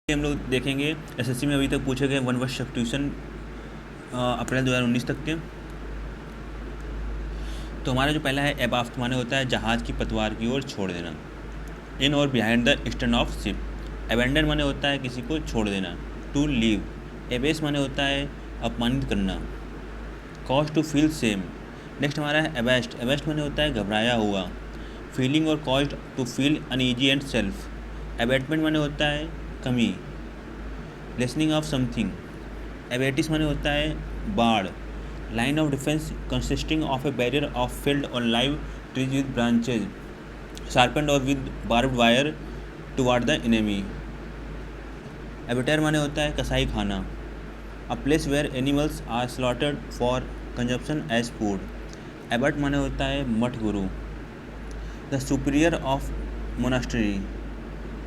हम लोग देखेंगे एसएससी में अभी तक पूछे गए वन वर्ड सब्स्टिट्यूशन अप्रैल 2019 तक के। तो हमारा जो पहला है एबाफ्ट माने होता है जहाज़ की पतवार की ओर छोड़ देना। इन और behind the stern of ship. Abandon माने होता है किसी को छोड़ देना। To leave. एबेस माने होता है अपमानित करना। Cause to feel same. Next हमारा है एबेस्ट। एबेस्ट माने होता है घबराया हुआ। फीलिंग और cause to feel uneasy and self. Abetment माने होता है कमी। Listening of something. एबेटिस माने होता है बाढ़। Line of defence consisting of a barrier of field or live trees with branches sharpened or with barbed wire toward the enemy. Abattoir माने होता है कसाई खाना। A place where animals are slaughtered for consumption as food. Abbot माने होता है मठ गुरु। The superior of monastery.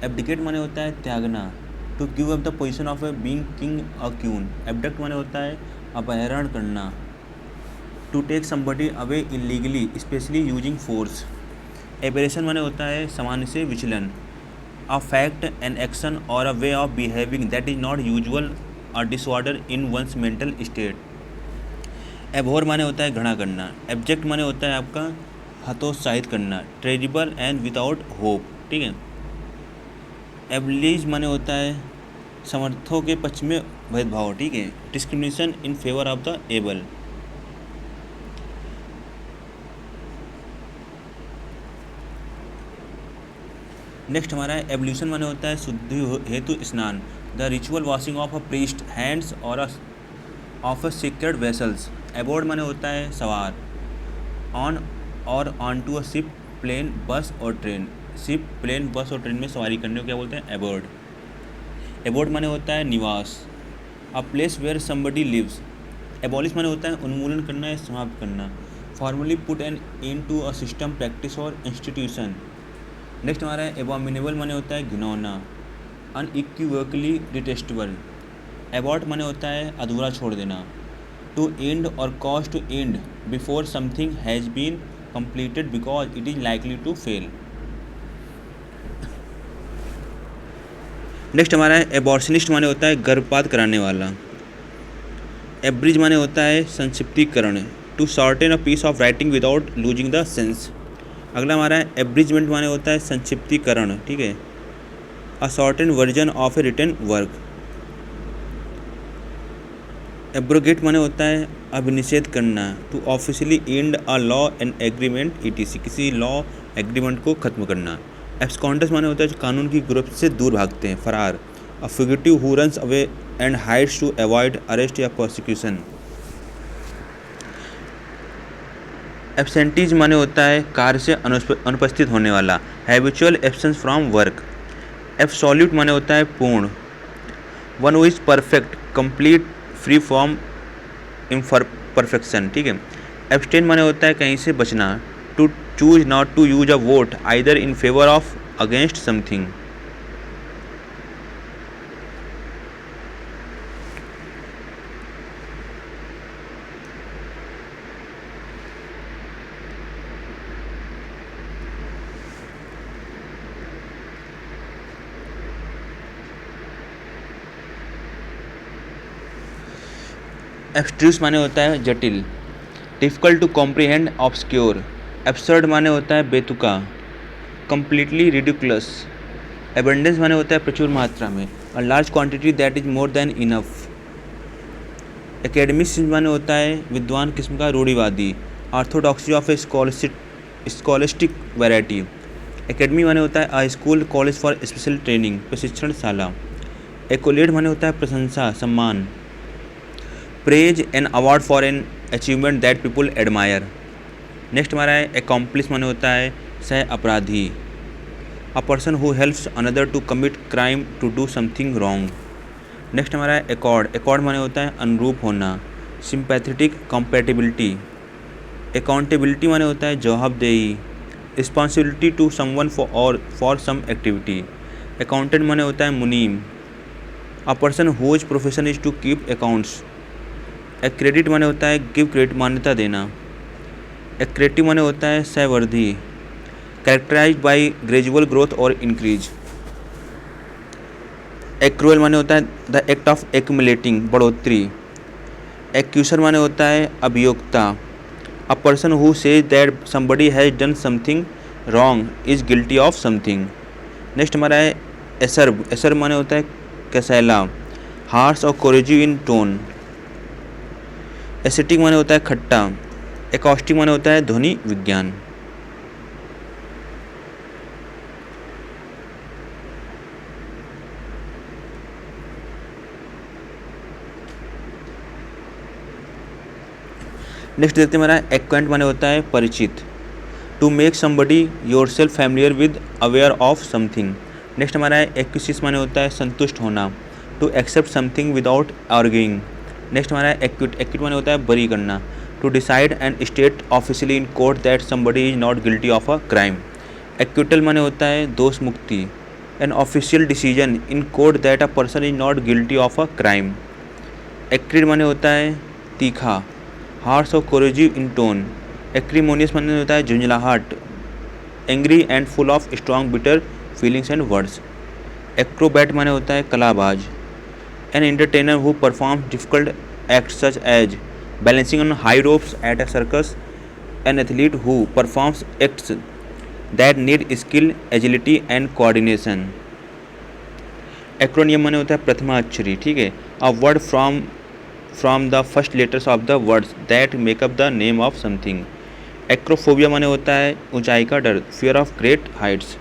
Abdicate माने होता है त्यागना। To give up the position of a being king or queen. Abduct माने होता है अपहरण करना। To take somebody away illegally specially using force. Aberration माने होता है सामान्य से विचलन। A fact an action or a way of behaving that is not usual or disorder in one's mental state. Abhor माने होता है घृणा करना। एब्जेक्ट माने होता है आपका हतोत्साहित करना। ट्रेजिबल एंड विदाउट होप। ठीक है। एबलीज माने होता है समर्थों के पक्ष में भेदभाव। ठीक है। Discrimination in favour of the able. Next हमारा है एवल्यूशन माने होता है शुद्धि हेतु स्नान। The ritual washing of a priest hands or of a secret vessels. Aboard माने होता है सवार। On or onto a ship plane bus or train. Ship plane bus or train में सवारी करने को क्या बोलते हैं एबोर्ड। एबोर्ड माने होता है निवास। A place where somebody lives. Abolish माने होता है उन्मूलन करना या समाप्त करना। Formally put an in to a system practice और इंस्टीट्यूशन। नेक्स्ट हमारा है एबॉमिनेबल माने होता है घिनौना। Unequivocally detestable. एबॉर्ट माने होता है अधूरा छोड़ देना। टू एंड और cause to end before something has been completed because it is likely to fail. Next हमारा है एबॉर्शनिस्ट माने होता है गर्भपात कराने वाला। एब्रिज माने होता है संक्षिप्तीकरण। To shorten a piece of writing without losing the sense. अगला हमारा है एब्रिजमेंट माने होता है संक्षिप्तीकरण। ठीक है। A shorten version of a written work. Abrogate माने होता है अभिनिषेध करना। To officially end a law and agreement ETC. किसी लॉ एग्रीमेंट को खत्म करना। एब्सकॉन्डस माने होता है जो कानून की गिरफ्त से दूर भागते हैं, फरार। A fugitive who runs away and hides to avoid arrest या प्रोसिक्यूशन। एब्सेंटीज माने होता है कार्य से अनुपस्थित होने वाला। Habitual absence from work. Absolute माने होता है पूर्ण। One who is perfect, complete, free from imperfection. ठीक है। एब्सटेन माने होता है कहीं से बचना। To choose not to use a vote either in favour of against something. Abstruse माने होता है जटिल। Difficult to comprehend, obscure. Absurd माने होता है बेतुका, कम्प्लीटली रिडिकुलस। एबंडेंस माने होता है प्रचुर मात्रा में। A large quantity that is more than enough. Academics माने होता है विद्वान किस्म का, रूढ़िवादी। Orthodoxy of a scholastic variety. Academy माने होता है a school college for special training, प्रशिक्षणशाला। एकोलेड माने होता है प्रशंसा, सम्मान। Praise an award for an achievement that people admire. Next हमारा है एकॉम्प्लिस माने होता है सह अपराधी। A person who helps another to commit crime to do something wrong. Next हमारा है एकॉर्ड। एकॉर्ड माने होता है अनुरूप होना। Sympathetic compatibility. अकाउंटेबिलिटी माने होता है जवाबदेही। Responsibility to someone for some activity. Accountant माने होता है मुनीम। A person whose profession is to keep accounts. Accredit माने होता है गिव क्रेडिट, मान्यता देना। एक्रेटिव माने होता है सहवर्धी। कैरेक्टराइज्ड बाय ग्रेजुअल ग्रोथ और इंक्रीज। एक्रूअल माने होता है द एक्ट ऑफ एक्यूमुलेटिंग, बढ़ोतरी। एक्यूसर माने होता है अभियोक्ता। A person who says that somebody has done something wrong is guilty of something. Next हमारा है एसर्ब। एसर्ब माने होता है कसैला, हार्श और कोरेजिव इन टोन। एसिटिक माने होता है खट्टा। एकॉस्टिक माने होता है ध्वनि विज्ञान। नेक्स्ट देखते हैं हमारा एक्वेंट माने होता है परिचित। To make somebody yourself familiar with aware of something. Next हमारा है एक्विसिस माने होता है संतुष्ट होना। To accept something without arguing. Next हमारा है एक्विट। एक्विट माने होता है बरी करना। To decide and state officially in court that somebody is not guilty of a crime. Acquittal माने होता है दोष मुक्ति। An official decision in court that a person is not guilty of a crime. Acrid माने होता है तीखा, harsh और कोरेजिव इन टोन। एक्रीमोनियस माने होता है झुंझलाहट, angry and full of strong bitter feelings and words. Acrobat माने होता है कलाबाज। An entertainer who performs difficult acts such as balancing on high ropes at a circus. An athlete who performs acts that need skill, agility and coordination. Acronym माने होता है प्रथमाक्षरी, ठीक है, a word from the first letters of the words that make up the name of something. Acrophobia माने होता है ऊंचाई का डर, fear of great heights.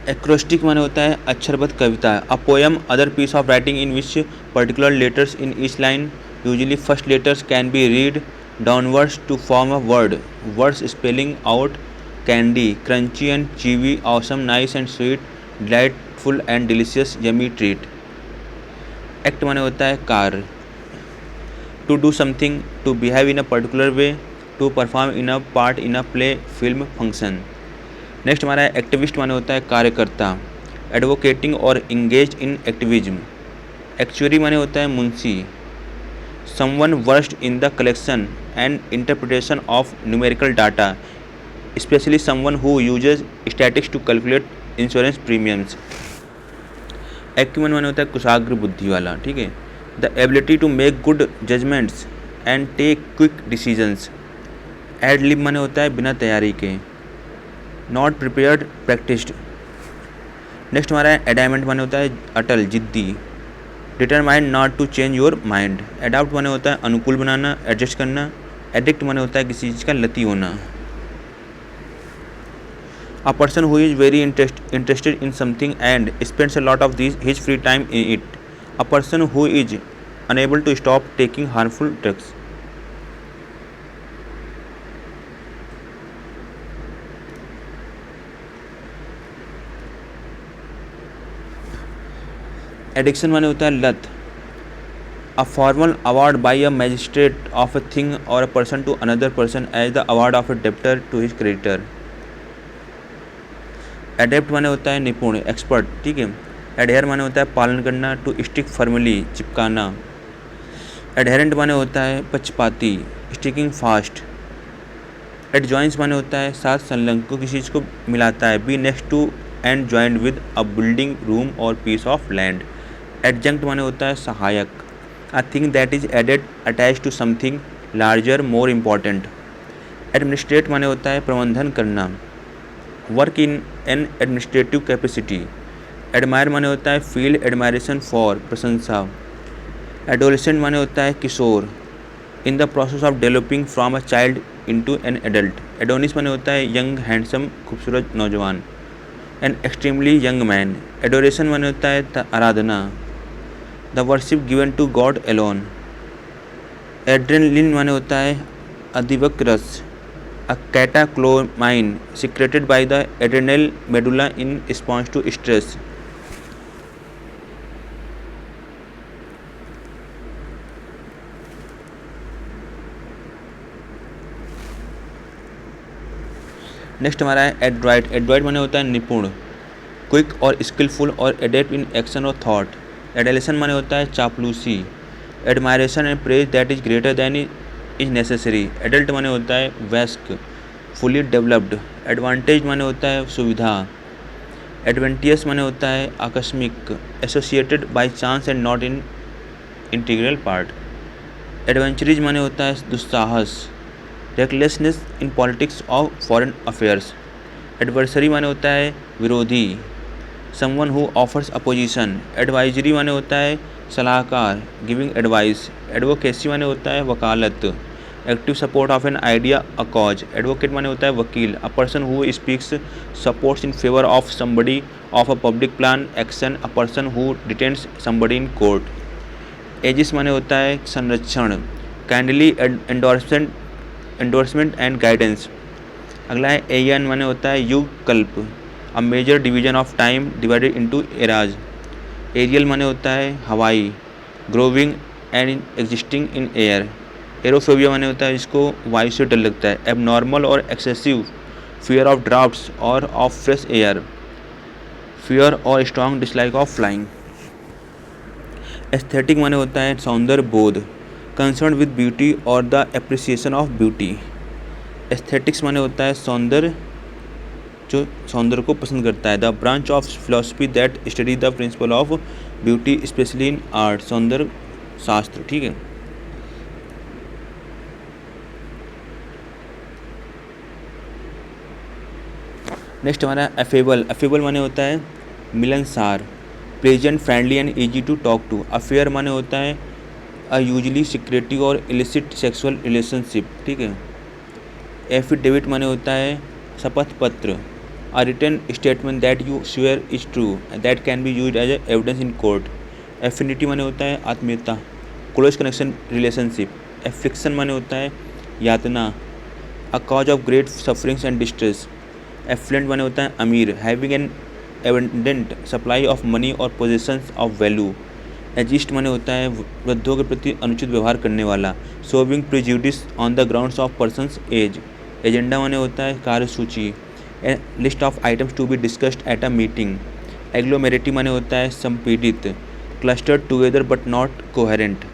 Acrostic माने होता है अक्षरबद्ध कविता। A poem other piece of writing in which particular letters in each line, usually first letters can be read downwards to form a word. Words spelling out candy, crunchy and chewy, awesome, nice and sweet, delightful and delicious, yummy treat. Act माने होता है कार्य। To do something, to behave in a particular way, to perform in a part in a play, film, function. Next हमारा है activist माने होता है कार्यकर्ता, एडवोकेटिंग और इंगेज इन एक्टिविज्म। एक्चुअरी माने होता है मुंशी, someone versed in the collection and interpretation of numerical data, specially someone who uses statics to calculate insurance premiums. Acumen माने होता है कुशाग्र बुद्धि वाला, ठीक है, the ability to make good judgments and take quick decisions. Ad lib माने होता है बिना तैयारी के, नॉट प्रिपेयर्ड प्रैक्टिस्ड। नेक्स्ट हमारा है एडामेंट माने होता है अटल, जिद्दी, determined not to change your mind. Adapt माने होता है अनुकूल बनाना, एडजस्ट करना। एडिक्ट माने होता है किसी चीज़ का लती होना। A person who is very interested in something and spends a lot of his free time in it. A person who is unable to stop taking harmful drugs. Addiction माने होता है लत, a formal award by a magistrate of a thing or a person to another person as the award of a debtor to his creditor. Adept माने होता है निपुण, expert, ठीक है। एडहेयर माने होता है पालन करना, टू स्टिक फर्मली, चिपकाना। एडहेरेंट माने होता है पक्षपाती, स्टिकिंग फास्ट। एडजॉइंस माने होता है साथ संलग्न, को किसी चीज़ को मिलाता है, be next to and joint with a building, room or piece of land. Adjunct माने होता है सहायक, a thing that is added attach to something larger more important. Administrate माने होता है प्रबंधन करना, work in an administrative capacity. Admire माने होता है फील एडमायरेशन फॉर, प्रशंसा। एडोलेसेंट माने होता है किशोर, in the process of developing from a child into an adult. Adonis माने होता है यंग हैंडसम, खूबसूरत नौजवान। An extremely young man. Adoration माने होता है आराधना, the worship given to God alone. Adrenaline माने होता है अधिवक रस, a catecholamine secreted by the adrenal medulla in response to stress. Next हमारा है एड्रॉइट। एड्रॉइट माने होता है निपुण, क्विक और स्किलफुल और एडेप्ट इन एक्शन और थॉट। एडलेशन माने होता है चापलूसी, admiration and praise that is greater than is necessary. Adult माने होता है वयस्क, फुली डेवलप्ड। एडवांटेज माने होता है सुविधा, एडवेंटियस माने होता है आकस्मिक, associated by chance and not in integral part. Adventurism माने होता है दुस्साहस, recklessness in politics or foreign affairs. Adversary माने होता है विरोधी, someone who offers opposition. Advisory माने होता है सलाहकार, गिविंग एडवाइस। एडवोकेसी माने होता है वकालत, active support of an idea a cause. Advocate माने होता है वकील, a person who speaks supports in favour of somebody of a public plan action, a person who defends somebody in court. Aegis माने होता है संरक्षण, काइंडली एंडोर्समेंट एंड गाइडेंस। अगला है एयन माने होता है युग कल्प, a major division of time divided into eras. Aerial माने होता है हवाई, growing and existing in air. Aerophobia माने होता है इसको वायु से डर लगता है। एबनॉर्मल और एक्सेसिव फियर ऑफ ड्राफ्ट्स और ऑफ फ्रेश एयर, फियर और strong dislike of flying. Aesthetic माने होता है सौंदर्य बोध, कंसर्न विद ब्यूटी और the appreciation of beauty. Aesthetics माने होता है सौंदर्य, जो सौंदर्य को पसंद करता है। The branch of philosophy that study the principle of beauty specially in art, सौंदर्य शास्त्र। ठीक है। नेक्स्ट हमारा अफेबल। अफेबल माने होता है मिलनसार, pleasant, friendly and easy to talk to. Affair माने होता है यूजली सिक्रेटिव और इलिसिट सेक्सुअल रिलेशनशिप। ठीक है। एफिडेविट माने होता है शपथ पत्र, a written statement that you swear is true that can be used as a evidence in court। Affinity माने होता है आत्मीयता, क्लोज कनेक्शन रिलेशनशिप। एफ्लिक्शन माने होता है यातना, a cause of great sufferings and distress. Affluent माने होता है अमीर, having an abundant supply of money और पोजेशंस ऑफ वैल्यू। एजिस्ट माने होता है वृद्धों के प्रति अनुचित व्यवहार करने वाला, showing prejudice on the grounds of persons age. Agenda माने होता है कार्यसूची, a list of items to be discussed at a meeting. Agglomerate माने होता है संपीड़ित, clustered together but not coherent.